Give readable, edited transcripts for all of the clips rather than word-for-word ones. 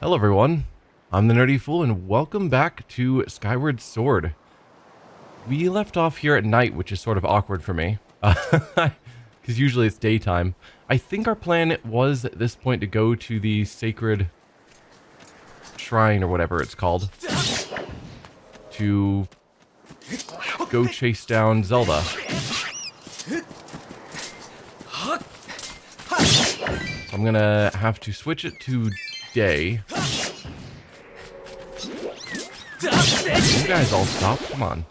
Hello everyone, I'm the Nerdy Fool and welcome back to Skyward Sword. We left off here at night, which is sort of awkward for me, because usually it's daytime. I think our plan was at this point to go to the sacred shrine or whatever it's called, to go chase down Zelda. So I'm gonna have to switch it to day. You guys all stop, come on.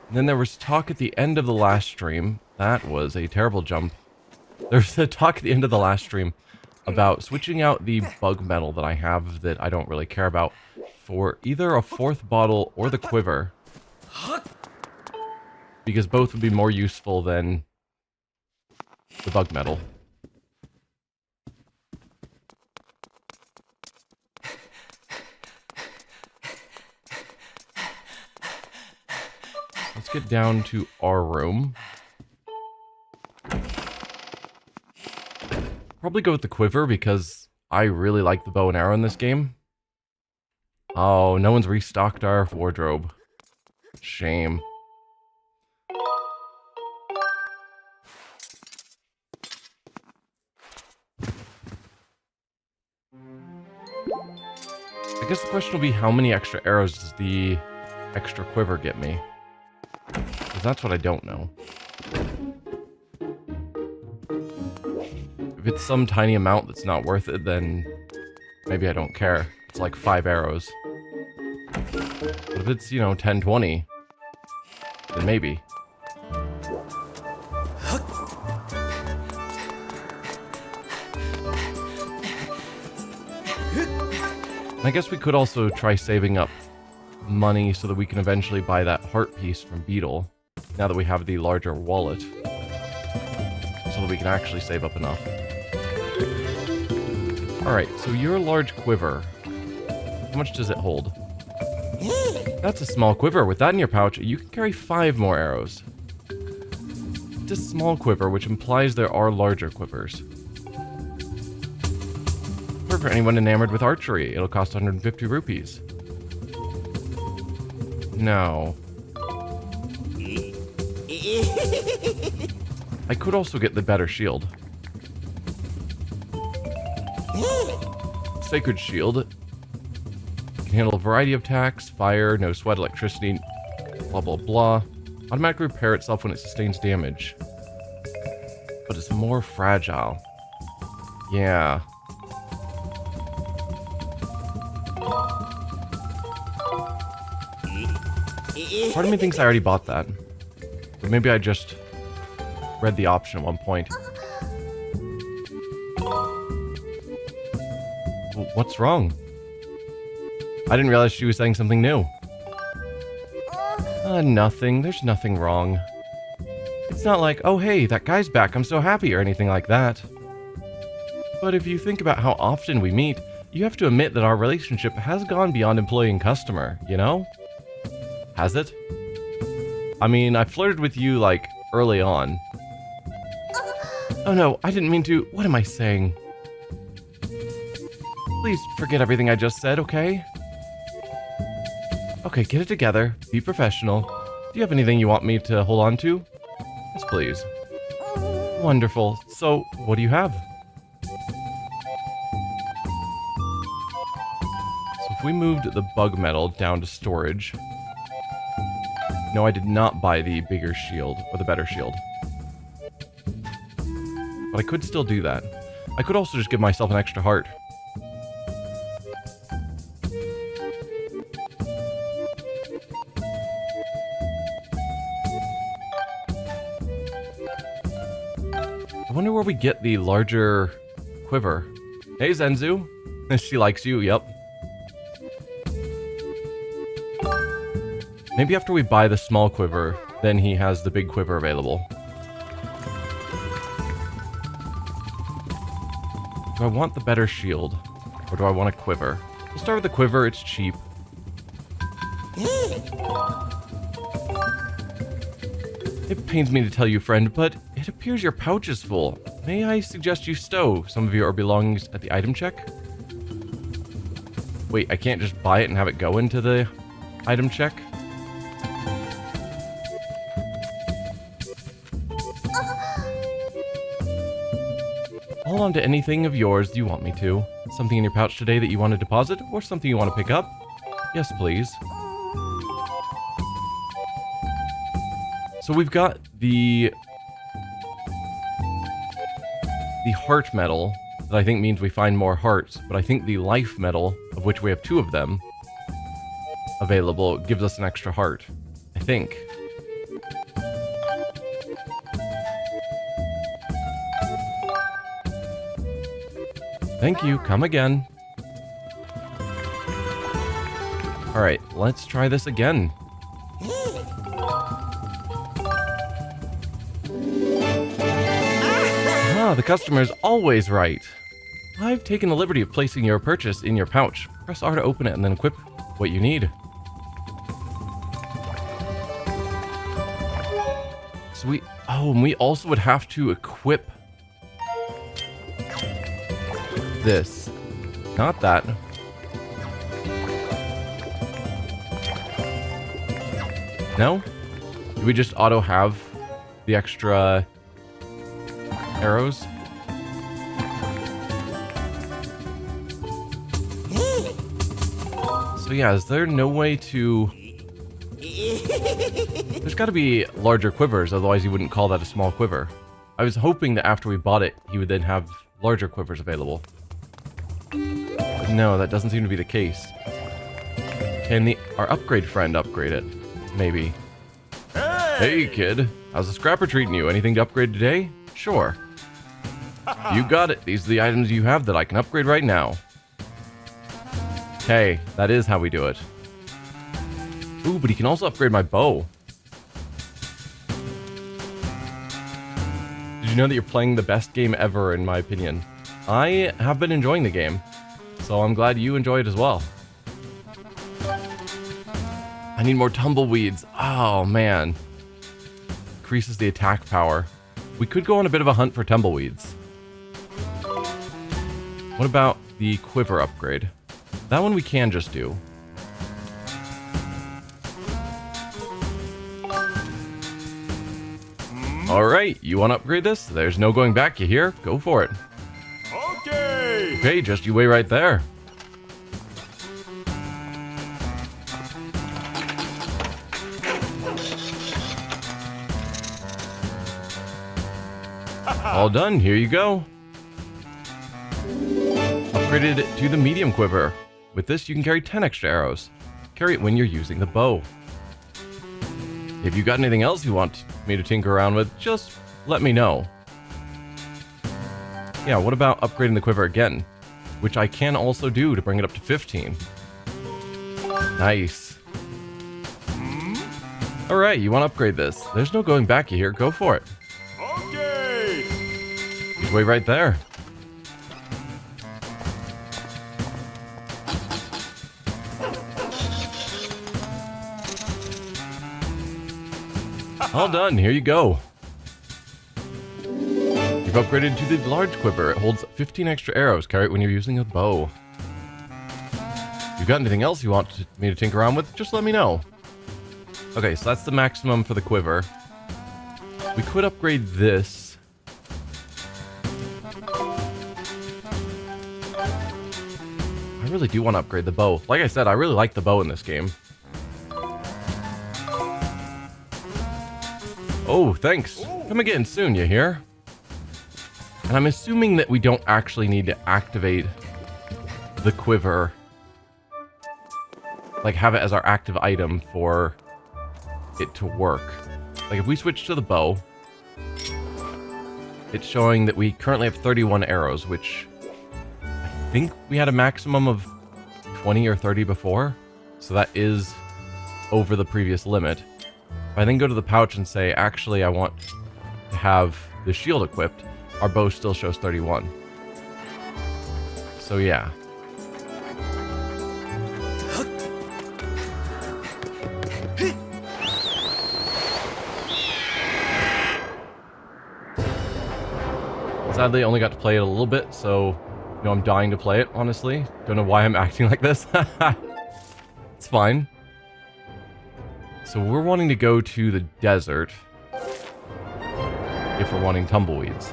And then there was talk at the end of the last stream. That was a terrible jump. There's a talk at the end of the last stream about switching out the bug metal that I have that I don't really care about for either a fourth bottle or the quiver. Because both would be more useful than the bug metal. Let's get down to our room. Probably go with the quiver because I really like the bow and arrow in this game. Oh, no one's restocked our wardrobe. Shame. I guess the question will be how many extra arrows does the extra quiver get me? Because that's what I don't know. If it's some tiny amount that's not worth it, then maybe I don't care. It's like 5 arrows. But if it's, 10, 20, then maybe. I guess we could also try saving up money so that we can eventually buy that heart piece from Beetle, now that we have the larger wallet, so that we can actually save up enough. Alright, so your large quiver, how much does it hold? That's a small quiver. With that in your pouch, you can carry 5 more arrows. It's a small quiver, which implies there are larger quivers. For anyone enamored with archery, it'll cost 150 rupees. No. I could also get the better shield. Sacred shield. Can handle a variety of attacks, fire, no sweat, electricity, blah blah blah. Automatically repair itself when it sustains damage. But it's more fragile. Yeah. Part of me thinks I already bought that. But maybe I just read the option at one point. What's wrong? I didn't realize she was saying something new. Nothing. There's nothing wrong. It's not like, oh hey, that guy's back, I'm so happy, or anything like that. But if you think about how often we meet, you have to admit that our relationship has gone beyond employee and customer, you know? Has it? I mean, I flirted with you, like, early on. Oh no, I didn't mean to. What am I saying? Please forget everything I just said, okay? Okay, get it together. Be professional. Do you have anything you want me to hold on to? Yes, please. Wonderful. So, what do you have? So if we moved the bug metal down to storage... No, I did not buy the bigger shield, or the better shield. But I could still do that. I could also just give myself an extra heart. I wonder where we get the larger quiver. Hey, Zenzu. She likes you, yep. Maybe after we buy the small quiver, then he has the big quiver available. Do I want the better shield? Or do I want a quiver? We'll start with the quiver, it's cheap. It pains me to tell you, friend, but it appears your pouch is full. May I suggest you stow some of your belongings at the item check? Wait, I can't just buy it and have it go into the item check? Hold on to anything of yours you want me to. Something in your pouch today that you want to deposit, or something you want to pick up? Yes, please. So we've got the heart medal, that I think means we find more hearts, but I think the life medal, of which we have 2 of them available, gives us an extra heart. I think. Thank you, come again. Alright, let's try this again. The customer is always right. I've taken the liberty of placing your purchase in your pouch. Press R to open it and then equip what you need. So and we also would have to equip this. Not that. No? Do we just auto have the extra arrows? So yeah, is there no way to... There's got to be larger quivers, otherwise you wouldn't call that a small quiver. I was hoping that after we bought it, he would then have larger quivers available. But no, that doesn't seem to be the case. Can our upgrade friend upgrade it? Maybe. Hey kid, how's the scrapper treating you? Anything to upgrade today? Sure. You got it. These are the items you have that I can upgrade right now. Okay, that is how we do it. Ooh, but he can also upgrade my bow. Did you know that you're playing the best game ever, in my opinion? I have been enjoying the game, so I'm glad you enjoy it as well. I need more tumbleweeds. Oh, man. Increases the attack power. We could go on a bit of a hunt for tumbleweeds. What about the quiver upgrade? That one we can just do. Alright, you want to upgrade this? There's no going back, you hear? Go for it. Okay! Okay, just you wait right there. All done, here you go. Upgraded to the medium quiver. With this, you can carry 10 extra arrows. Carry it when you're using the bow. If you got anything else you want me to tinker around with, just let me know. Yeah, what about upgrading the quiver again? Which I can also do to bring it up to 15. Nice. Alright, you want to upgrade this. There's no going back here, go for it. Okay! He's way right there. All done, here you go. You've upgraded to the large quiver. It holds 15 extra arrows. Carry it when you're using a bow. If you've got anything else you want me to tinker around with, just let me know. Okay, so that's the maximum for the quiver. We could upgrade this. I really do want to upgrade the bow. Like I said, I really like the bow in this game. Oh, thanks. Come again soon, you hear? And I'm assuming that we don't actually need to activate the quiver. Like, have it as our active item for it to work. Like, if we switch to the bow, it's showing that we currently have 31 arrows, which I think we had a maximum of 20 or 30 before. So that is over the previous limit. If I then go to the pouch and say, actually, I want to have the shield equipped, our bow still shows 31. So yeah. Sadly, I only got to play it a little bit, so I'm dying to play it, honestly. Don't know why I'm acting like this. It's fine. So we're wanting to go to the desert if we're wanting tumbleweeds.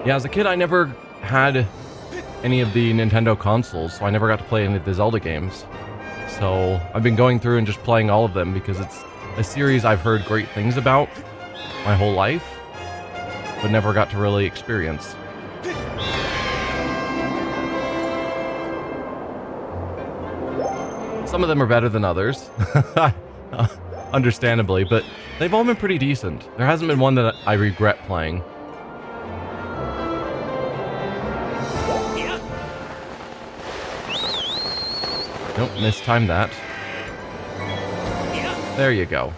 Yeah, as a kid, I never had any of the Nintendo consoles, so I never got to play any of the Zelda games. So I've been going through and just playing all of them because it's a series I've heard great things about my whole life, but never got to really experience. Some of them are better than others, understandably, but they've all been pretty decent. There hasn't been one that I regret playing. Nope, mistimed that. There you go.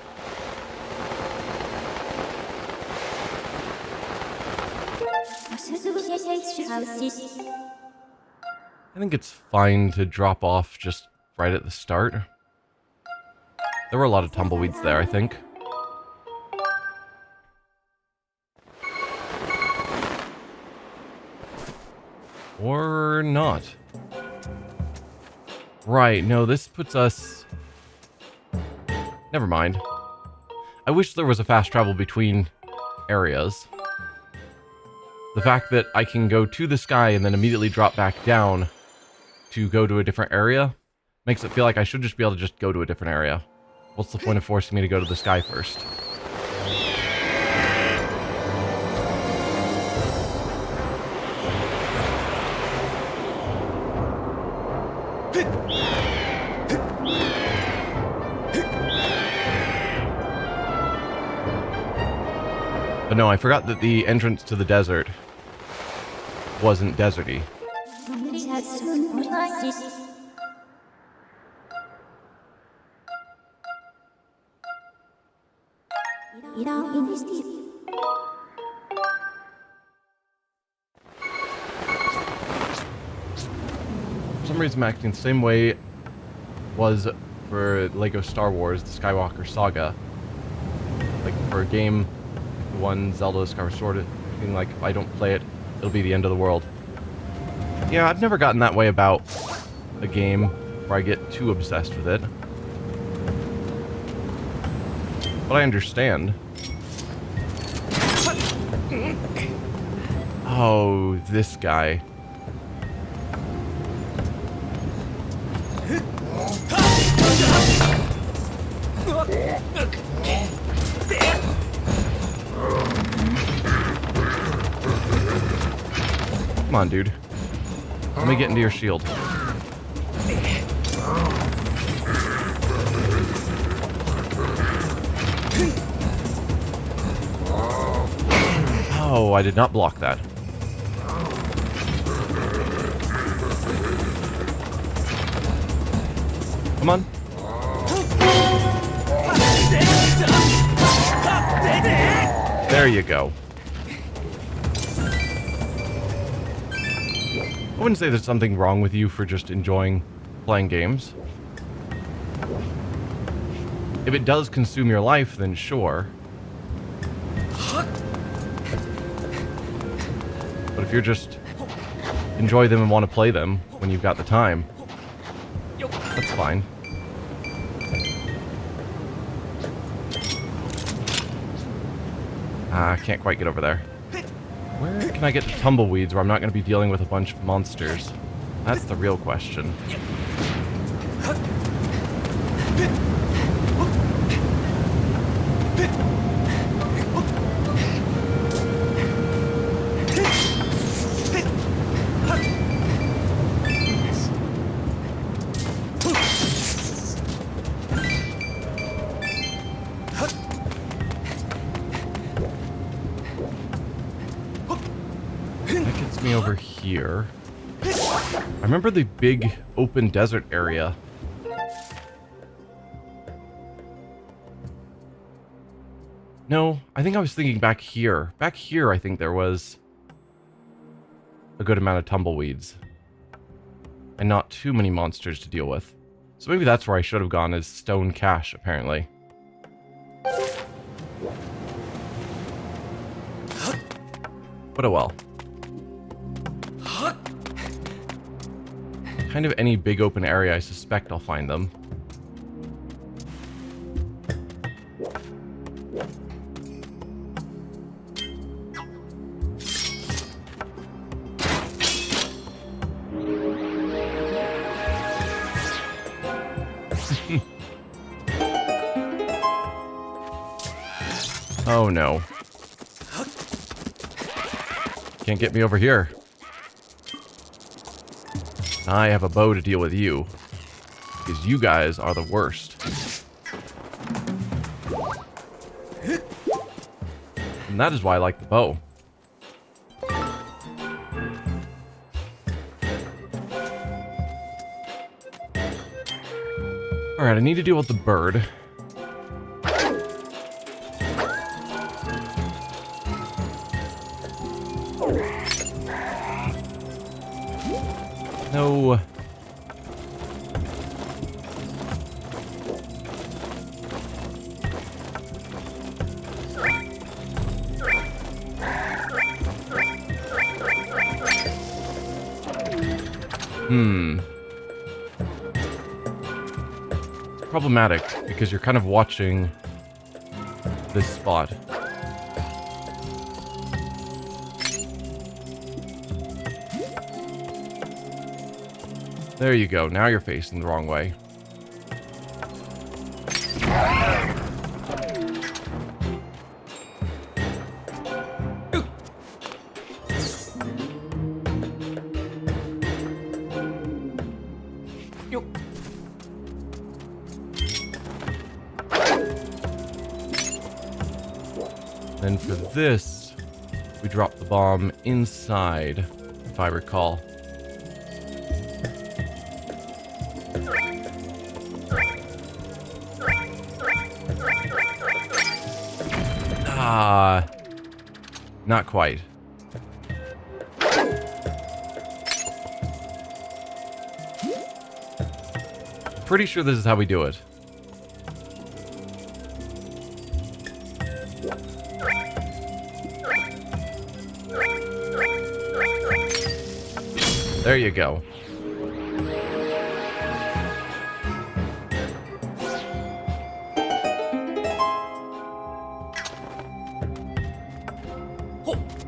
I think it's fine to drop off just right at the start. There were a lot of tumbleweeds there, I think. Or not. Right, no, this puts us... Never mind. I wish there was a fast travel between areas. The fact that I can go to the sky and then immediately drop back down to go to a different area makes it feel like I should just be able to just go to a different area. What's the point of forcing me to go to the sky first? But no, I forgot that the entrance to the desert wasn't deserty. For some reason, I'm acting the same way was for Lego Star Wars, the Skywalker Saga. Like, for a game, the one Zelda, Skyward Sword, feeling like if I don't play it, it'll be the end of the world. Yeah, I've never gotten that way about a game where I get too obsessed with it. But I understand. Oh, this guy. Come on, dude. Let me get into your shield. Oh, I did not block that. Come on. There you go. I wouldn't say there's something wrong with you for just enjoying playing games. If it does consume your life, then sure. But if you're just enjoy them and want to play them when you've got the time, that's fine. I can't quite get over there. Where can I get the tumbleweeds where I'm not going to be dealing with a bunch of monsters? That's the real question. Me over here. I remember the big open desert area. No, I think I was thinking back here. Back here, I think there was a good amount of tumbleweeds. and not too many monsters to deal with. So maybe that's where I should have gone, as stone cache, apparently. But oh well. Kind of any big open area, I suspect I'll find them. Oh no. Can't get me over here. I have a bow to deal with you. Because you guys are the worst. And that is why I like the bow. Alright, I need to deal with the bird. No. It's problematic because you're kind of watching this spot. There you go. Now you're facing the wrong way. Then for this, we drop the bomb inside, if I recall. Not quite. Pretty sure this is how we do it. There you go.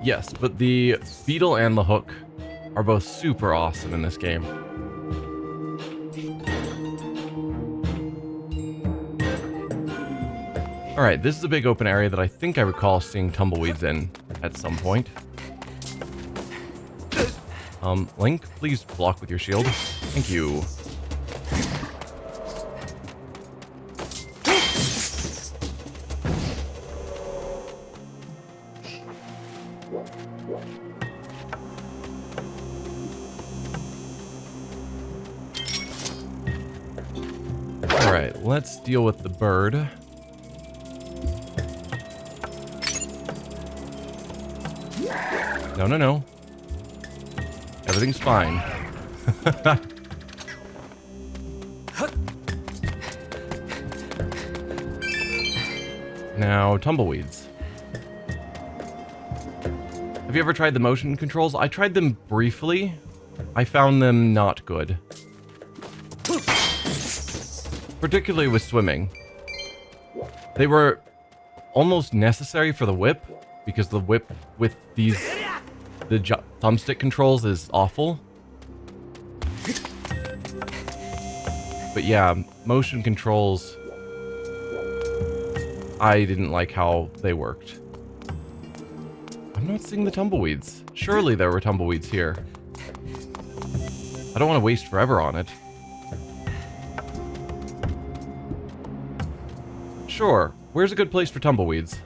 Yes, but the beetle and the hook are both super awesome in this game. Alright, this is a big open area that I think I recall seeing tumbleweeds in at some point. Link, please block with your shield. Thank you. Alright, let's deal with the bird. No, no, no. Everything's fine. Now, tumbleweeds. Have you ever tried the motion controls? I tried them briefly. I found them not good. Particularly with swimming. They were almost necessary for the whip, because the whip with the thumbstick controls is awful. But yeah, motion controls, I didn't like how they worked. I'm not seeing the tumbleweeds. Surely there were tumbleweeds here. I don't want to waste forever on it. Sure, where's a good place for tumbleweeds?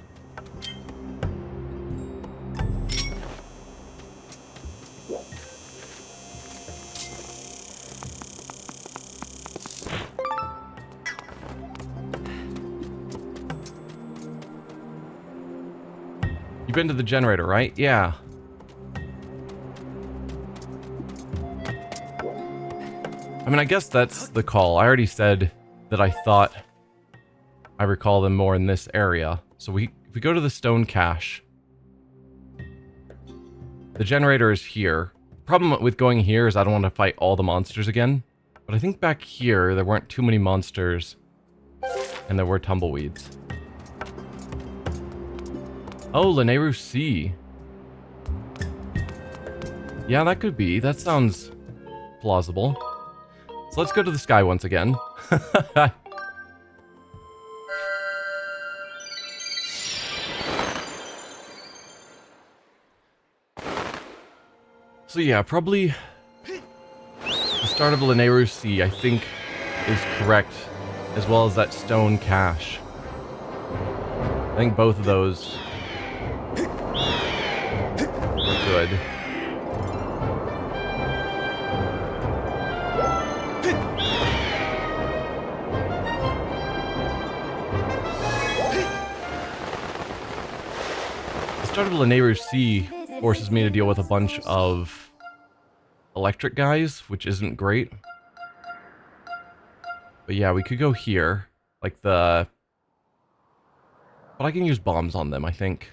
You've been to the generator, right? Yeah. I mean, I guess that's the call. I already said that I thought I recall them more in this area. So if we go to the stone cache, the generator is here. Problem with going here is I don't want to fight all the monsters again. But I think back here, there weren't too many monsters. And there were tumbleweeds. Oh, Lanayru Sea. Yeah, that could be. That sounds plausible. So let's go to the sky once again. So yeah, probably the start of Lanayru Sea, I think, is correct, as well as that stone cache. I think both of those are good. The start of Lanayru Sea forces me to deal with a bunch of electric guys, which isn't great. But yeah, we could go here, like the... But I can use bombs on them, I think.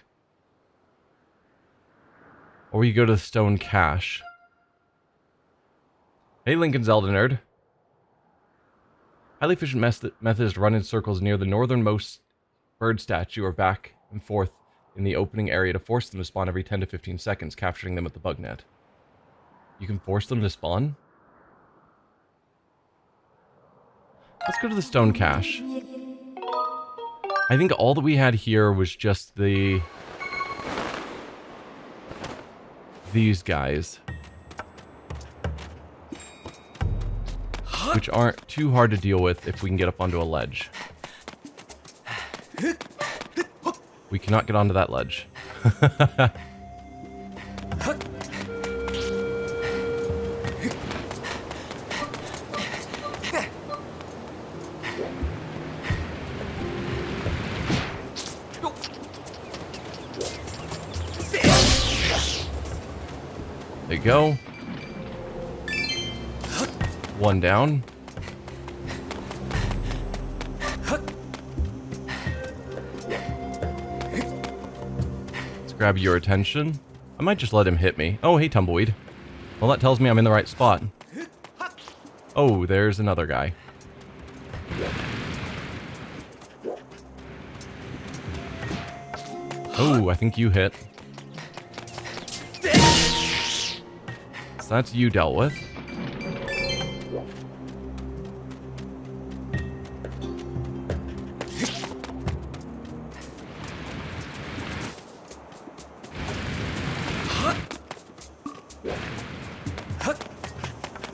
Or we go to the stone cache. Hey, Lincoln Zelda nerd. Highly efficient method is to run in circles near the northernmost bird statue or back and forth in the opening area to force them to spawn every 10 to 15 seconds, capturing them with the bug net. You can force them to spawn? Let's go to the stone cache. I think all that we had here was just these guys. Which aren't too hard to deal with if we can get up onto a ledge. We cannot get onto that ledge. There you go. One down. Let's grab your attention. I might just let him hit me. Oh, hey, Tumbleweed. Well, that tells me I'm in the right spot. Oh, there's another guy. Oh, I think you hit. So that's you dealt with.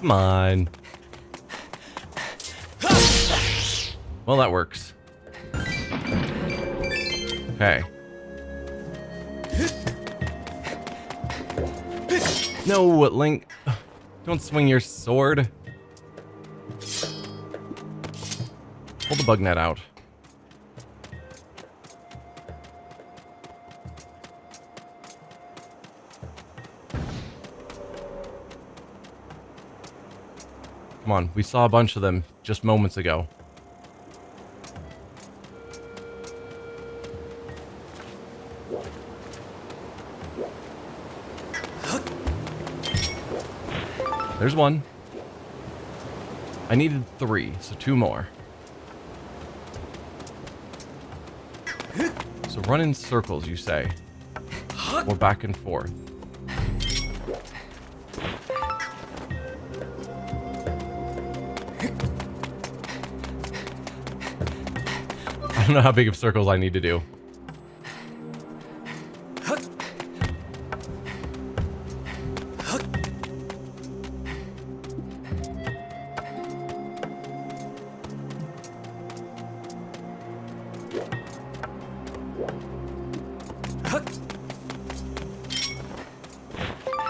Come on. Well, that works. Okay. No, Link. Don't swing your sword. Pull the bug net out. Come on, we saw a bunch of them just moments ago. There's one. I needed 3, so 2 more. So run in circles, you say. Or back and forth. I don't know how big of circles I need to do.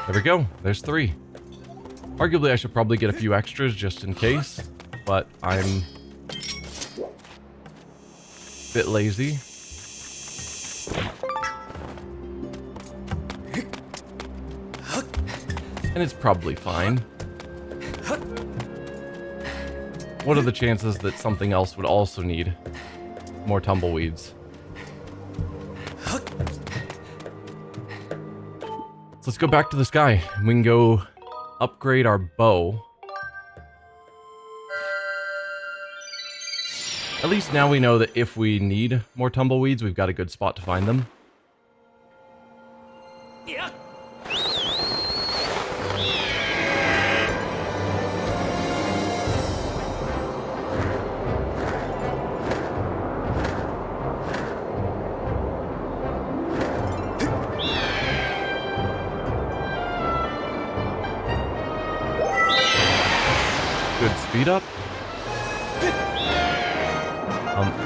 There we go. There's 3. Arguably, I should probably get a few extras just in case, but I'm a bit lazy. And it's probably fine. what are the chances that something else would also need more tumbleweeds? So let's go back to the sky. We can go upgrade our bow. At least now we know that if we need more tumbleweeds, we've got a good spot to find them. Yeah. Good speed up.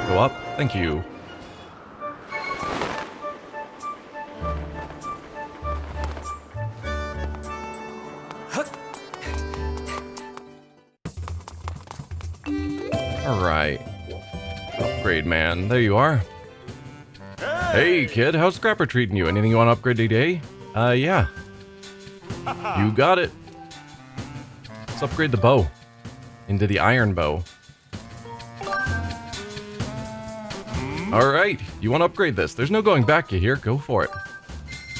Go up. Thank you. Alright. Upgrade man. There you are. Hey kid, how's Scrapper treating you? Anything you want to upgrade today? Yeah. You got it. Let's upgrade the bow into the iron bow. Alright, you want to upgrade this. There's no going back, you hear? Go for it.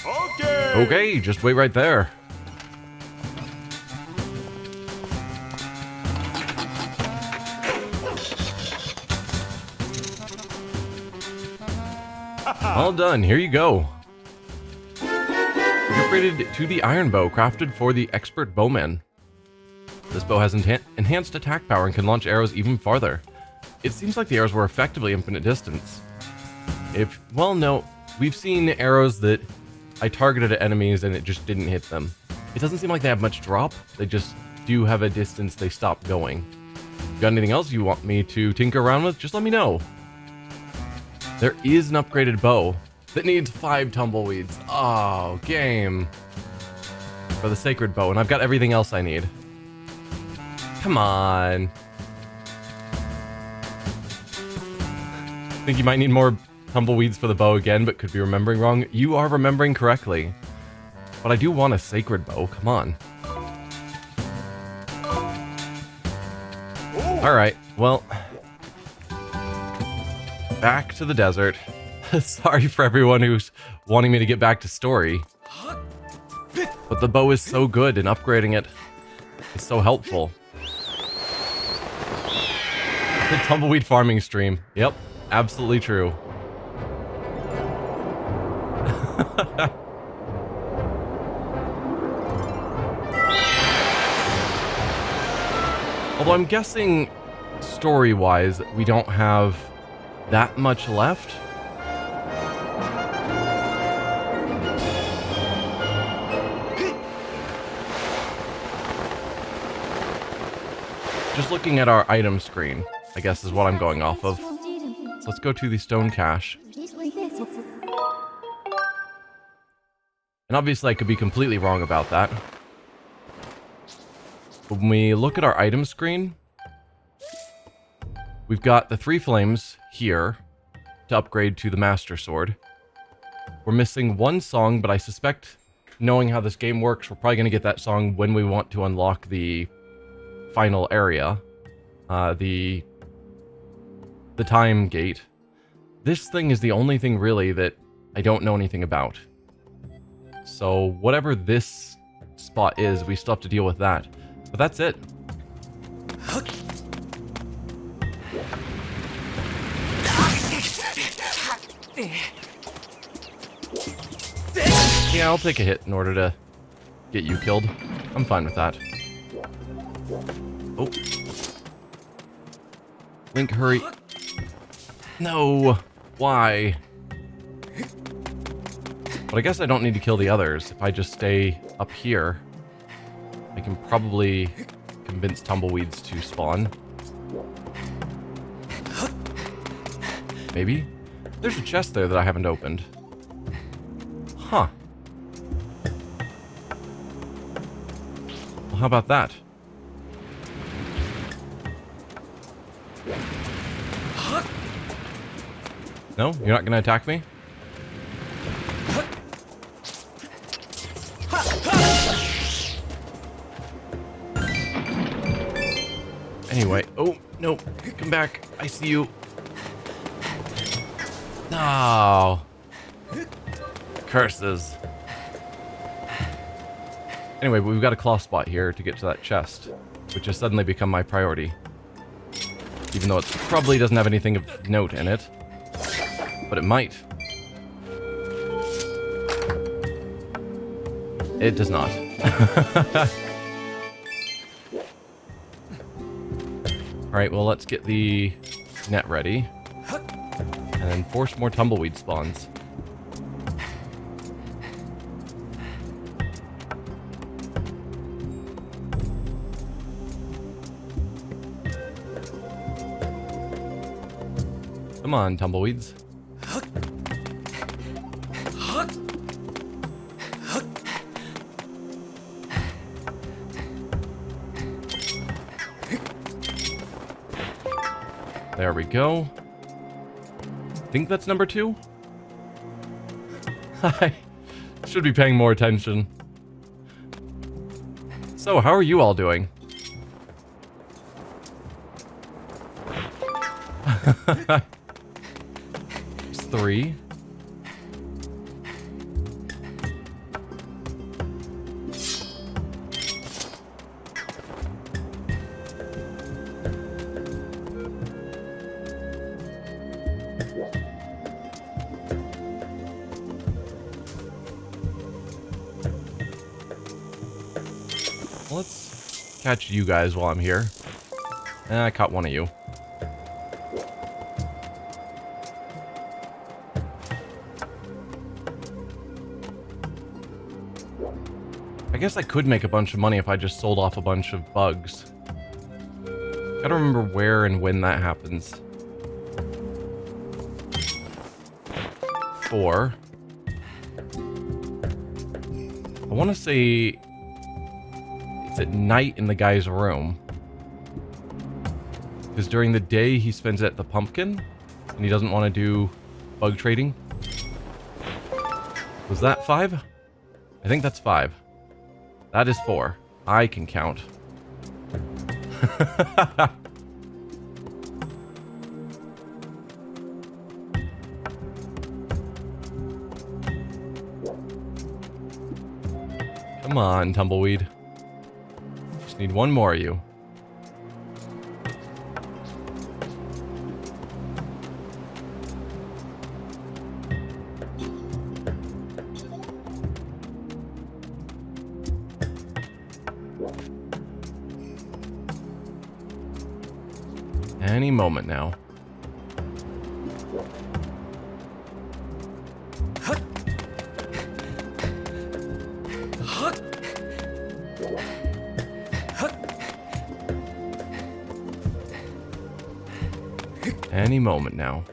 Okay. Okay, just wait right there. All done, here you go. You upgraded to the iron bow, crafted for the expert bowman. This bow has enhanced attack power and can launch arrows even farther. It seems like the arrows were effectively infinite distance. Well, no, we've seen arrows that I targeted at enemies and it just didn't hit them. It doesn't seem like they have much drop, they just do have a distance they stop going. Got anything else you want me to tinker around with? Just let me know. There is an upgraded bow that needs 5 tumbleweeds. Oh, game. For the sacred bow, and I've got everything else I need. Come on. Think you might need more tumbleweeds for the bow again, but could be remembering wrong. You are remembering correctly. But I do want a sacred bow, come on. Alright, well. Back to the desert. Sorry for everyone who's wanting me to get back to story. But the bow is so good and upgrading it is so helpful. The tumbleweed farming stream. Yep. Absolutely true. Although I'm guessing, story-wise, we don't have that much left. Just looking at our item screen, I guess is what I'm going off of. So let's go to the stone cache. And obviously I could be completely wrong about that. When we look at our item screen, we've got the 3 flames here to upgrade to the Master Sword. We're missing 1 song, but I suspect, knowing how this game works, we're probably going to get that song when we want to unlock the final area. The time gate. This thing is the only thing really that I don't know anything about. So whatever this spot is, we still have to deal with that. But that's it. Yeah, I'll take a hit in order to get you killed. I'm fine with that. Oh. Link, hurry. No. Why? But I guess I don't need to kill the others. If I just stay up here, I can probably convince tumbleweeds to spawn. Maybe? There's a chest there that I haven't opened. Huh. Well, how about that? No? You're not gonna attack me? Anyway, oh, no, come back. I see you. No. Curses. Anyway, we've got a claw spot here to get to that chest, which has suddenly become my priority. Even though it probably doesn't have anything of note in it. But it might. It does not. Alright, well, let's get the net ready. And then force more tumbleweed spawns. Come on, tumbleweeds. There we go. Think that's number 2? I should be paying more attention. So, how are you all doing? It's 3. Let's catch you guys while I'm here. I caught one of you. I guess I could make a bunch of money if I just sold off a bunch of bugs. Gotta remember where and when that happens. 4. I want to say it's at night in the guy's room. Because during the day he spends it at the pumpkin, and he doesn't want to do bug trading. Was that 5? I think that's 5. That is 4. I can count. Come on, tumbleweed. Just need one more of you. Any moment now. Any moment now.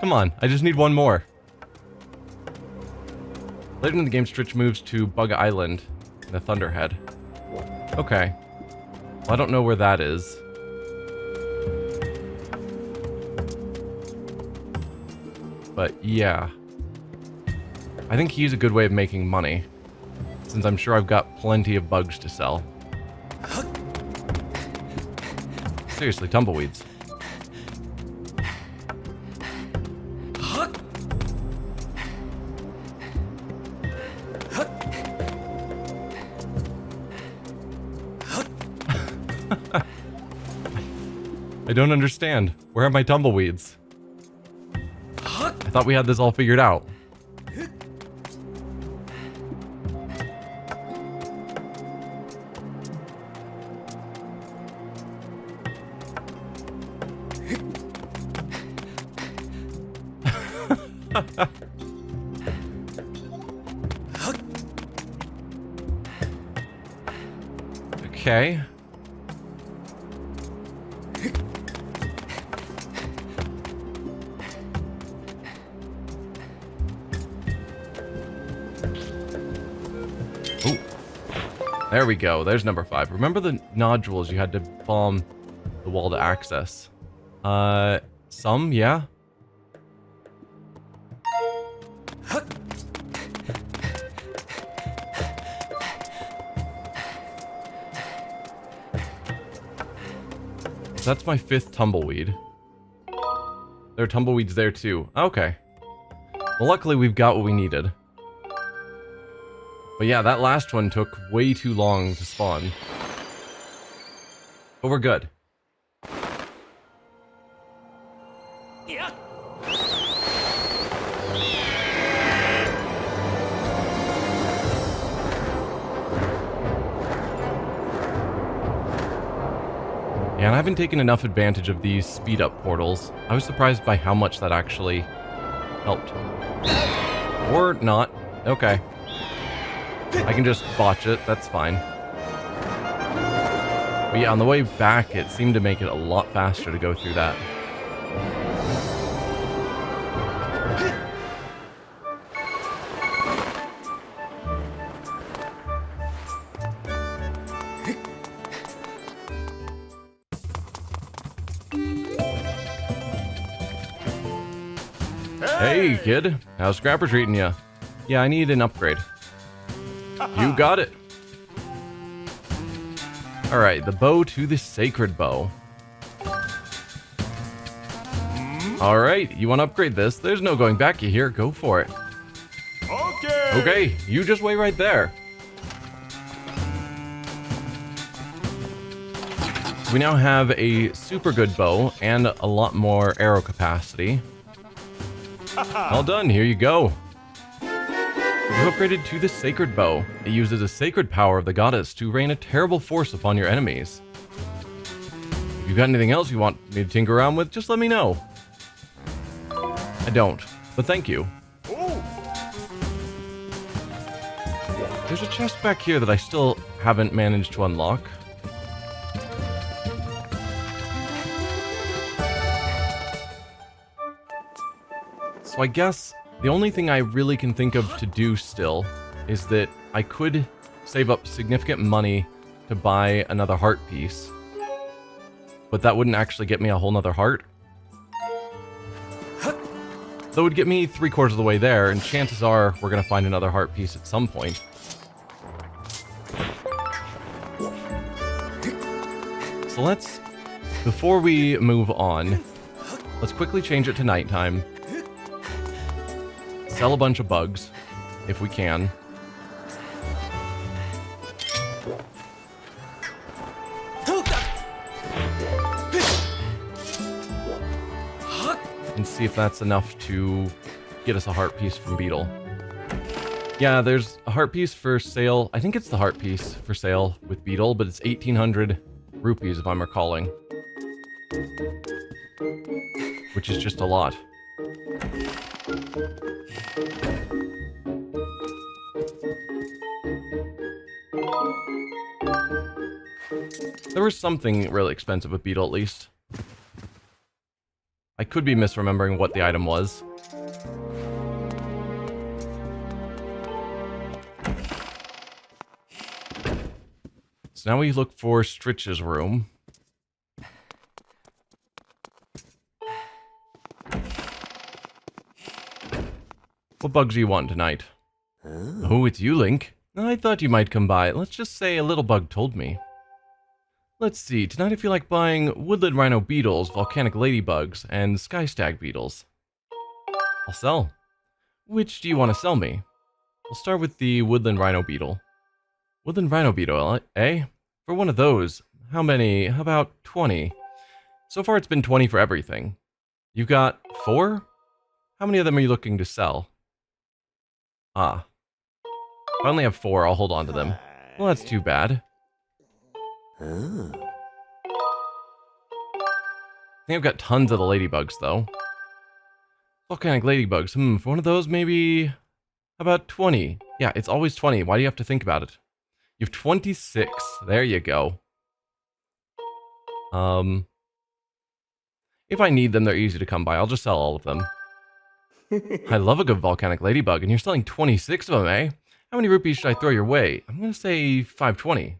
Come on, I just need one more. Later in the game, Stritch moves to Bug Island in the Thunderhead. Okay. Well, I don't know where that is. But yeah. I think he's a good way of making money, since I'm sure I've got plenty of bugs to sell. Seriously, tumbleweeds. I don't understand. Where are my tumbleweeds? I thought we had this all figured out. Okay. Oh. There we go. There's number 5. Remember the nodules you had to bomb the wall to access? Some, yeah? So that's my 5th tumbleweed. There are tumbleweeds there too. Okay. Well, luckily we've got what we needed. But yeah, that last one took way too long to spawn. But we're good. Yeah, and I haven't taken enough advantage of these speed-up portals. I was surprised by how much that actually helped. Or not. Okay. I can just botch it, that's fine. But yeah, on the way back, it seemed to make it a lot faster to go through that. Hey, kid. How's Scrapper treating ya? Yeah, I need an upgrade. You got it. Alright, the bow to the sacred bow. Alright, you want to upgrade this? There's no going back, you hear? Go for it. Okay. Okay, you just wait right there. We now have a super good bow and a lot more arrow capacity. All done, here you go. You upgraded to the Sacred Bow. It uses a sacred power of the goddess to rain a terrible force upon your enemies. If you've got anything else you want me to tinker around with, just let me know. I don't, but thank you. Oh. There's a chest back here that I still haven't managed to unlock. So I guess the only thing I really can think of to do still is that I could save up significant money to buy another heart piece. But that wouldn't actually get me a whole nother heart. That would get me 3/4 of the way there, and chances are we're going to find another heart piece at some point. So let's, before we move on, let's quickly change it to nighttime. Sell a bunch of bugs, if we can. And see if that's enough to get us a heart piece from Beetle. Yeah, there's a heart piece for sale. I think it's the heart piece for sale with Beetle, but it's 1,800 rupees if I'm recalling. Which is just a lot. There was something really expensive with Beetle, at least. I could be misremembering what the item was. So now we look for Stritch's room. What bugs do you want tonight? Oh, it's you, Link. I thought you might come by. Let's just say a little bug told me. Let's see, tonight I feel like buying woodland rhino beetles, volcanic ladybugs, and sky stag beetles. I'll sell. Which do you want to sell me? We'll start with the woodland rhino beetle. Woodland rhino beetle, eh? For one of those, how many? How about 20? So far it's been 20 for everything. You've got 4? How many of them are you looking to sell? Ah. If I only have 4, I'll hold on to them. Well, that's too bad. I think I've got tons of the ladybugs, though. Volcanic ladybugs. For one of those, maybe... How about 20? Yeah, it's always 20. Why do you have to think about it? You have 26. There you go. If I need them, they're easy to come by. I'll just sell all of them. I love a good volcanic ladybug, and you're selling 26 of them, eh? How many rupees should I throw your way? I'm going to say 520.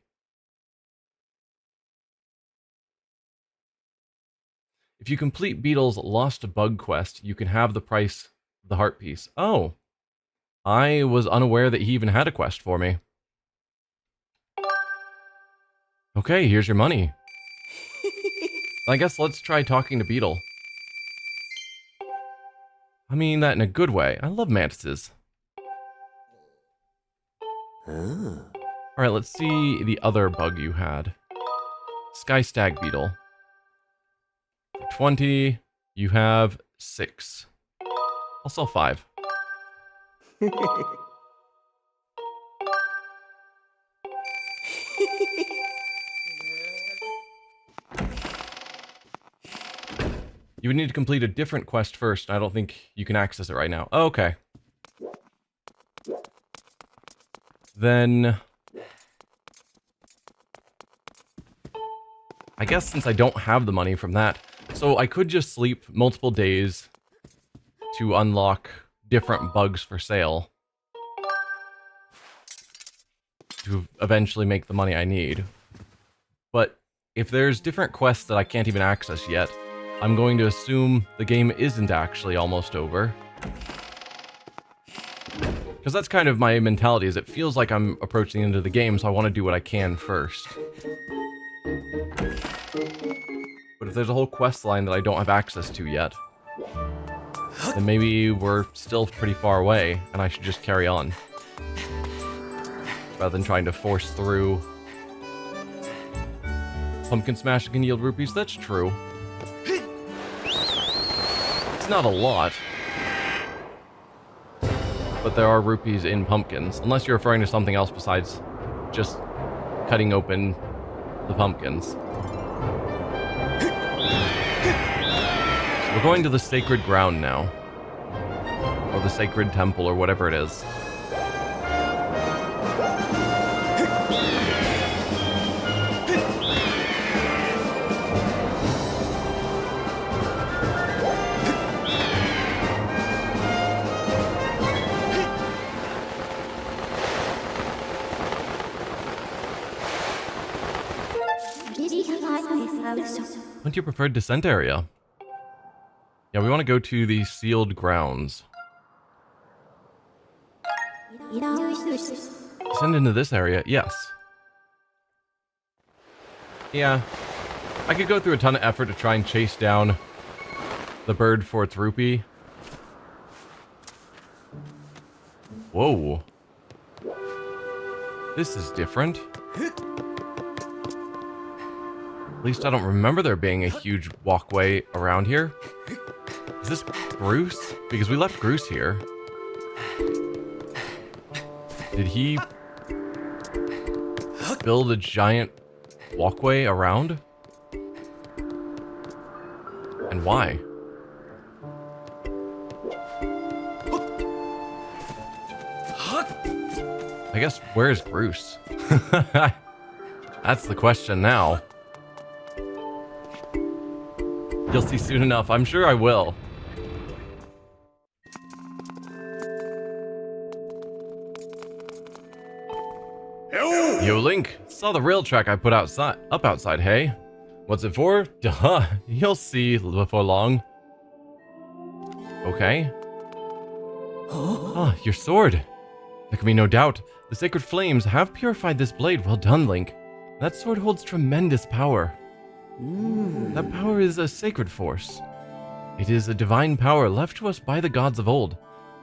If you complete Beetle's Lost Bug quest, you can have the price of the heart piece. Oh. I was unaware that he even had a quest for me. Okay, here's your money. I guess let's try talking to Beetle. I mean that in a good way. I love mantises. Alright, let's see the other bug you had. Sky Stag Beetle. 20, you have 6. I'll sell 5. You would need to complete a different quest first. I don't think you can access it right now. Oh, okay. Then I guess since I don't have the money from that, so I could just sleep multiple days to unlock different bugs for sale to eventually make the money I need. But if there's different quests that I can't even access yet, I'm going to assume the game isn't actually almost over. Because that's kind of my mentality, is it feels like I'm approaching the end of the game, so I want to do what I can first. But if there's a whole quest line that I don't have access to yet, then maybe we're still pretty far away, and I should just carry on. Rather than trying to force through. Pumpkin Smash can yield rupees, that's true. It's not a lot. But there are rupees in pumpkins, unless you're referring to something else besides just cutting open the pumpkins. So we're going to the sacred ground now. Or the sacred temple, or whatever it is. What's your preferred descent area? Yeah, we want to go to the sealed grounds. Descend into this area? Yes. Yeah. I could go through a ton of effort to try and chase down the bird for its rupee. Whoa. This is different. At least I don't remember there being a huge walkway around here. Is this Groose? Because we left Groose here. Did he build a giant walkway around? And why? I guess, where is Groose? That's the question now. You'll see soon enough. I'm sure I will. Yo, Link. Saw the rail track I put up outside, hey? What's it for? Duh. You'll see before long. Okay. Ah, your sword. There can be no doubt. The sacred flames have purified this blade. Well done, Link. That sword holds tremendous power. That power is a sacred force. It is a divine power left to us by the gods of old.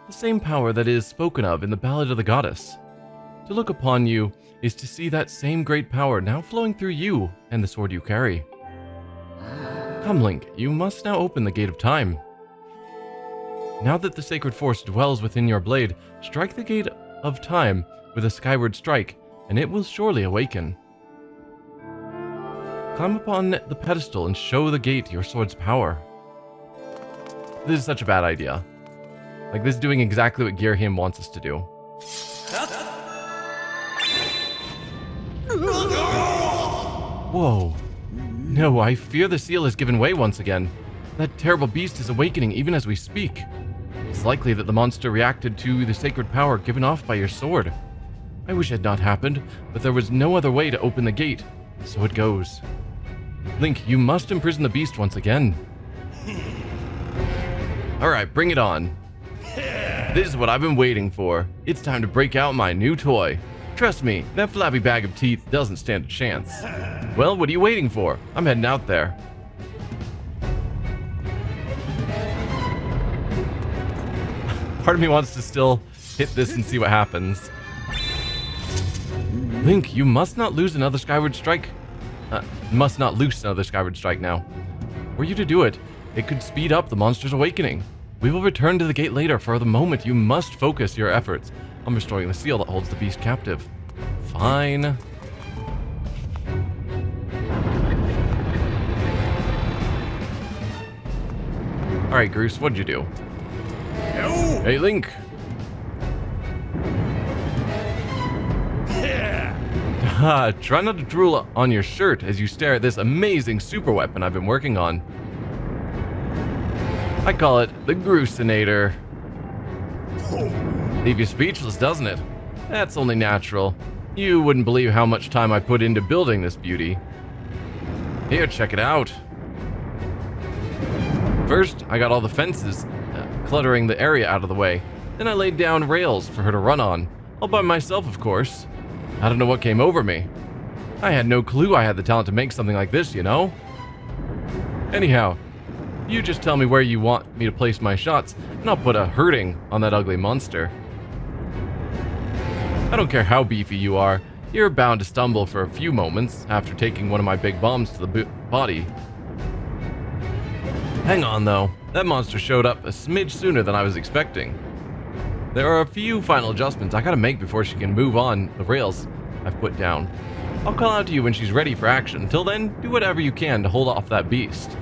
The same power that is spoken of in the Ballad of the Goddess. To look upon you is to see that same great power now flowing through you and the sword you carry. Come, Link, you must now open the gate of time. Now that the sacred force dwells within your blade, strike the gate of time with a skyward strike, and it will surely awaken. Climb upon the pedestal and show the gate your sword's power. This is such a bad idea. Like, this is doing exactly what Girahim wants us to do. Whoa. No, I fear the seal has given way once again. That terrible beast is awakening even as we speak. It's likely that the monster reacted to the sacred power given off by your sword. I wish it had not happened, but there was no other way to open the gate. So it goes. Link, you must imprison the beast once again. Alright, bring it on. This is what I've been waiting for. It's time to break out my new toy. Trust me, that flabby bag of teeth doesn't stand a chance. Well, what are you waiting for? I'm heading out there. Part of me wants to still hit this and see what happens. Link, you must not lose another Skyward Strike. Must not loose another Skyward Strike now. Were you to do it, it could speed up the monster's awakening. We will return to the gate later. For the moment, you must focus your efforts on restoring the seal that holds the beast captive. Fine. Alright, Groose, what'd you do? No. Hey, Link! Try not to drool on your shirt as you stare at this amazing super weapon I've been working on. I call it the Groosenator. Leave you speechless, doesn't it? That's only natural. You wouldn't believe how much time I put into building this beauty. Here, check it out. First, I got all the fences cluttering the area out of the way. Then I laid down rails for her to run on. All by myself, of course. I don't know what came over me. I had no clue I had the talent to make something like this, you know? Anyhow, you just tell me where you want me to place my shots, and I'll put a hurting on that ugly monster. I don't care how beefy you are, you're bound to stumble for a few moments after taking one of my big bombs to the body. Hang on though, that monster showed up a smidge sooner than I was expecting. There are a few final adjustments I gotta make before she can move on the rails I've put down. I'll call out to you when she's ready for action. Until then, do whatever you can to hold off that beast.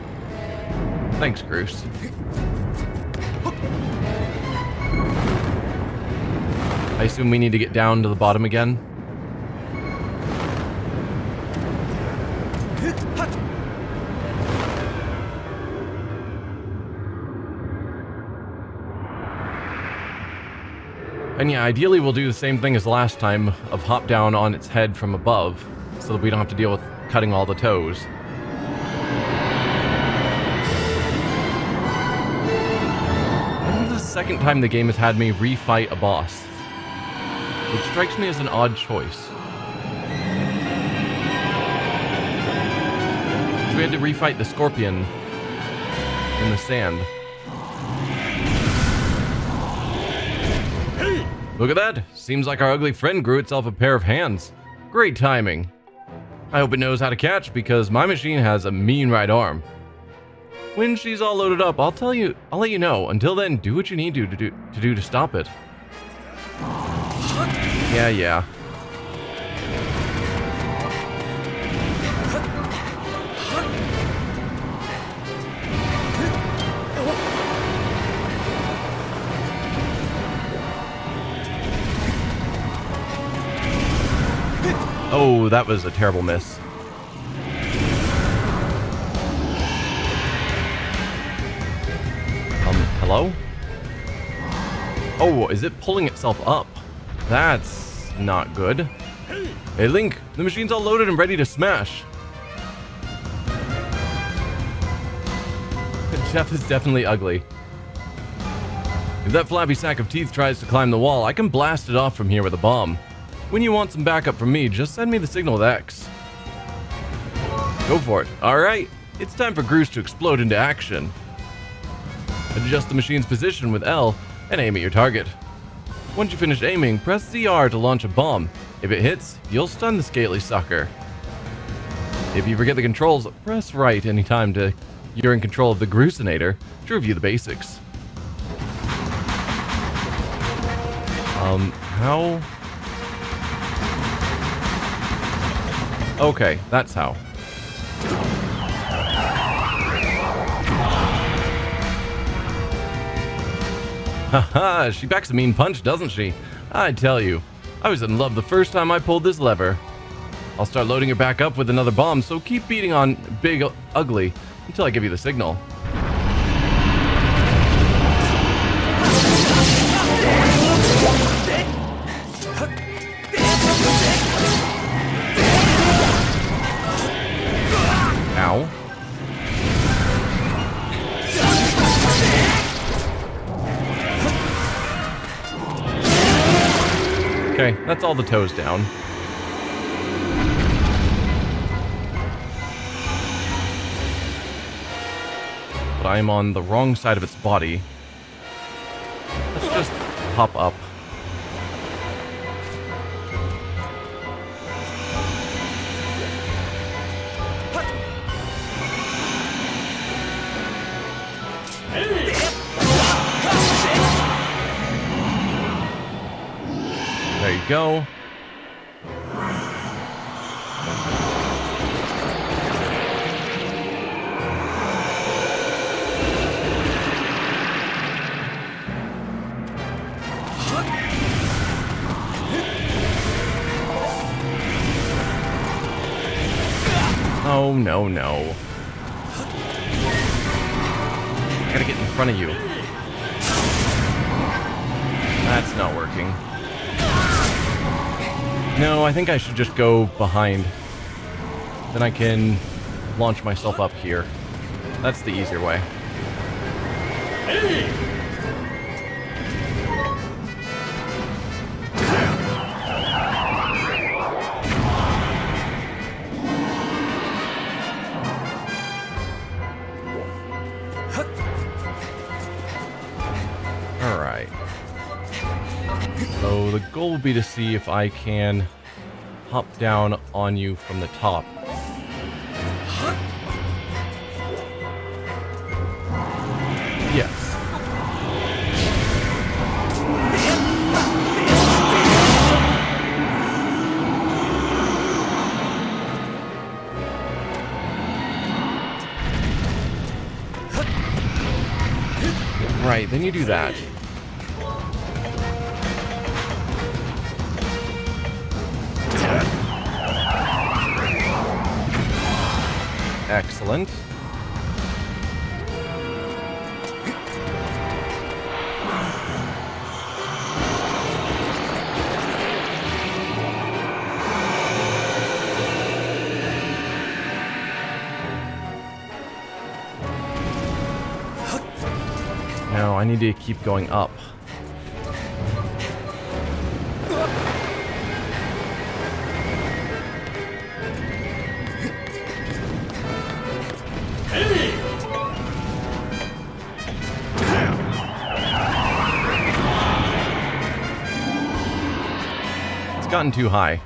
Thanks, Groose. I assume we need to get down to the bottom again. And yeah, ideally we'll do the same thing as last time of hop down on its head from above, so that we don't have to deal with cutting all the toes. This is the second time the game has had me refight a boss, which strikes me as an odd choice. We had to refight the scorpion in the sand. Look at that! Seems like our ugly friend grew itself a pair of hands. Great timing. I hope it knows how to catch, because my machine has a mean right arm. When she's all loaded up, I'll let you know. Until then, do what you need to do to stop it. Yeah. Oh, that was a terrible miss. Hello? Oh, is it pulling itself up? That's not good. Hey, Link, the machine's all loaded and ready to smash. Jeff is definitely ugly. If that flabby sack of teeth tries to climb the wall, I can blast it off from here with a bomb. When you want some backup from me, just send me the signal with X. Go for it. Alright, it's time for Groose to explode into action. Adjust the machine's position with L and aim at your target. Once you finish aiming, press ZR to launch a bomb. If it hits, you'll stun the scaly sucker. If you forget the controls, press right anytime you're in control of the Groosenator to review the basics. How? Okay, that's how. Haha, she packs a mean punch, doesn't she? I tell you, I was in love the first time I pulled this lever. I'll start loading her back up with another bomb, so keep beating on Big Ugly until I give you the signal. Ow. Okay, that's all the toes down. But I am on the wrong side of its body. Let's just hop up. There you go. Oh, no, no. Gotta get in front of you. That's not working. No, I think I should just go behind. Then I can launch myself up here. That's the easier way. Alright. So the goal will be to see if I can hop down on you from the top. Yes. Right, then you do that. Excellent. No, I need to keep going up. It's gotten too high.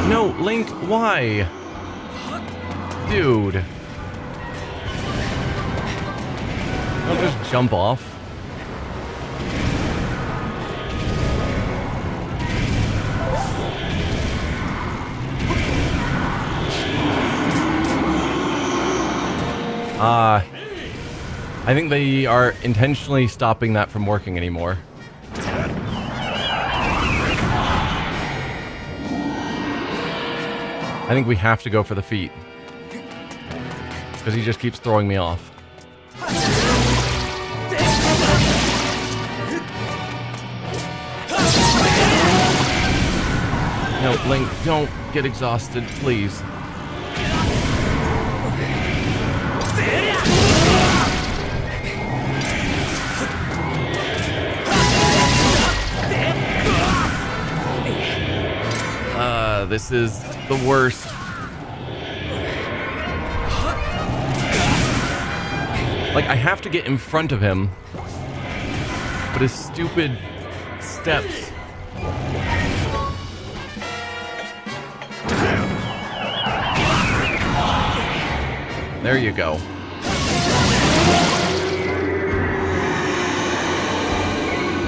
No, Link, why? Dude. Don't just jump off. I think they are intentionally stopping that from working anymore. I think we have to go for the feet. Because he just keeps throwing me off. No, Link, don't get exhausted, please. This is the worst. Like, I have to get in front of him, but his stupid steps. There you go.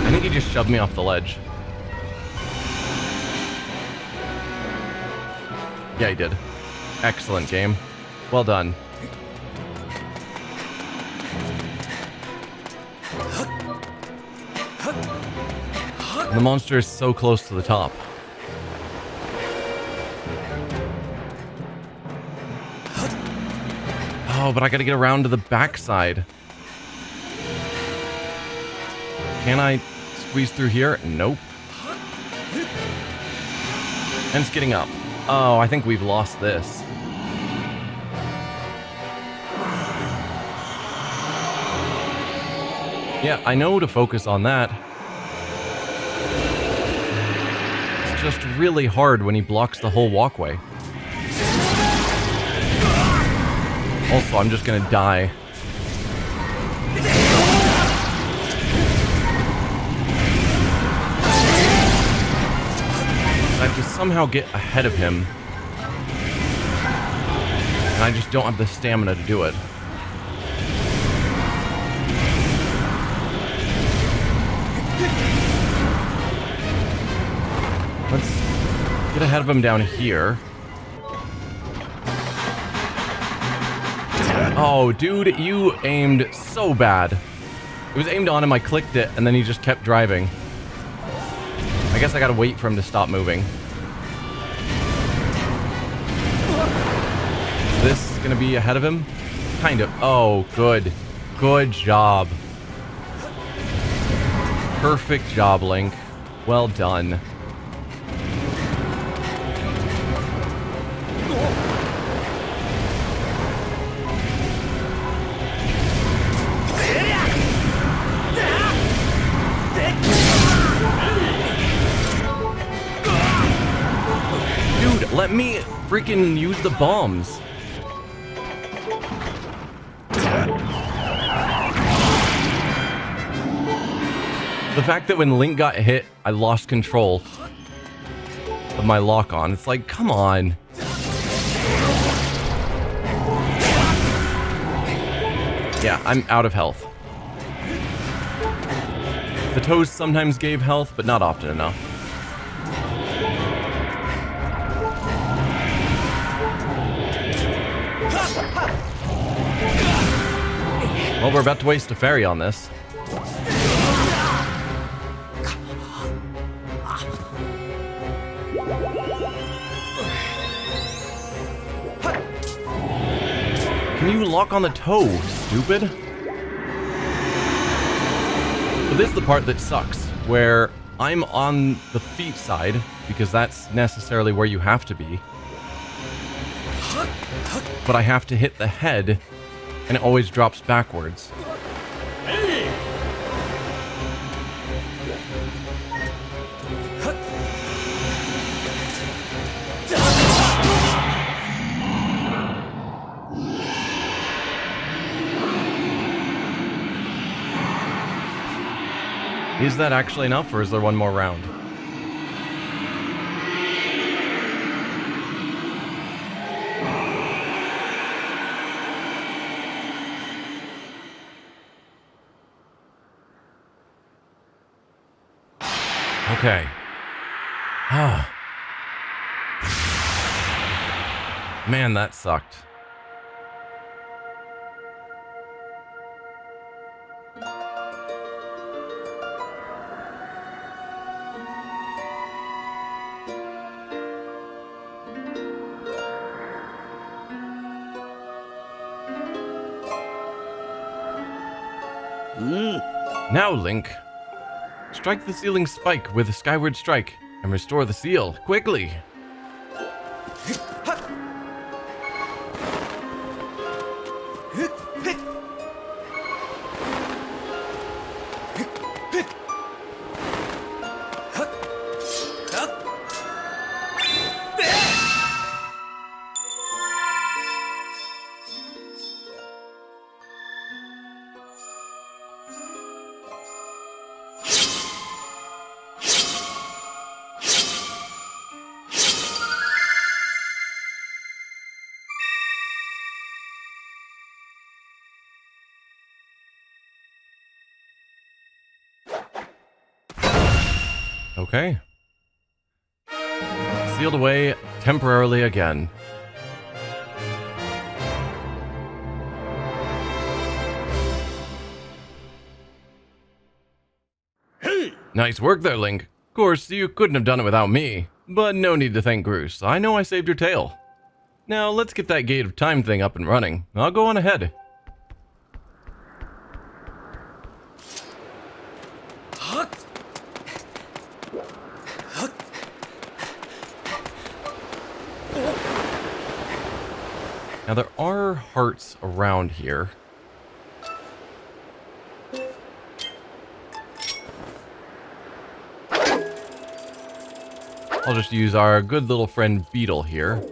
I think he just shoved me off the ledge. Yeah, he did. Excellent game. Well done. The monster is so close to the top. Oh, but I gotta get around to the backside. Can I squeeze through here? Nope. And it's getting up. Oh, I think we've lost this. Yeah, I know to focus on that. just really hard when he blocks the whole walkway. Also, I'm just gonna die. I have to somehow get ahead of him. And I just don't have the stamina to do it. Let's get ahead of him down here. Oh, dude, you aimed so bad. It was aimed on him, I clicked it, and then he just kept driving. I guess I gotta wait for him to stop moving. Is this gonna be ahead of him? Kind of. Oh, good. Good job. Perfect job, Link. Well done. Dude, let me freaking use the bombs. The fact that when Link got hit, I lost control of my lock-on. It's like, come on. Yeah, I'm out of health. The toes sometimes gave health, but not often enough. Well, we're about to waste a fairy on this. Can you lock on the toe, stupid? But this is the part that sucks, where I'm on the feet side, because that's necessarily where you have to be. But I have to hit the head, and it always drops backwards. Is that actually enough, or is there one more round? Okay. Ah. Man, that sucked. Now, Link, strike the ceiling spike with a Skyward Strike and restore the seal quickly. Okay. Sealed away temporarily again. Hey! Nice work there, Link. Of course, you couldn't have done it without me, but no need to thank Groose. I know I saved your tail. Now, let's get that Gate of Time thing up and running. I'll go on ahead. Now, there are hearts around here. I'll just use our good little friend Beetle here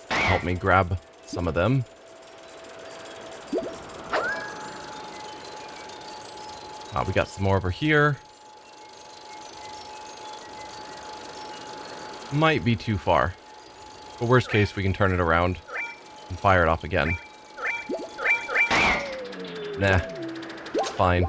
to help me grab some of them. We got some more over here. Might be too far. But worst case, we can turn it around and fire it off again. Nah, it's fine.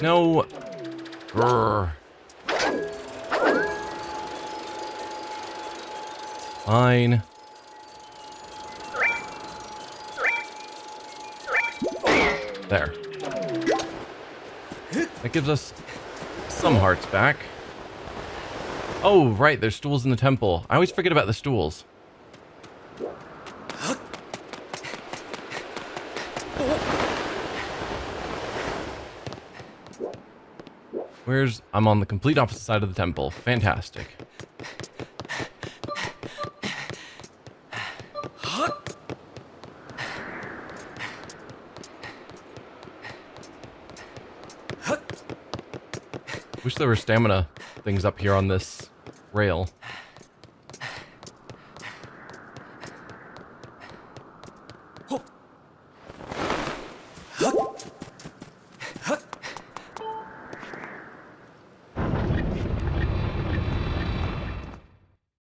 No. Grrr. Fine. There. That gives us some hearts back. Oh, right, there's stools in the temple. I always forget about the stools. I'm on the complete opposite side of the temple. Fantastic. Wish there were stamina things up here on this rail.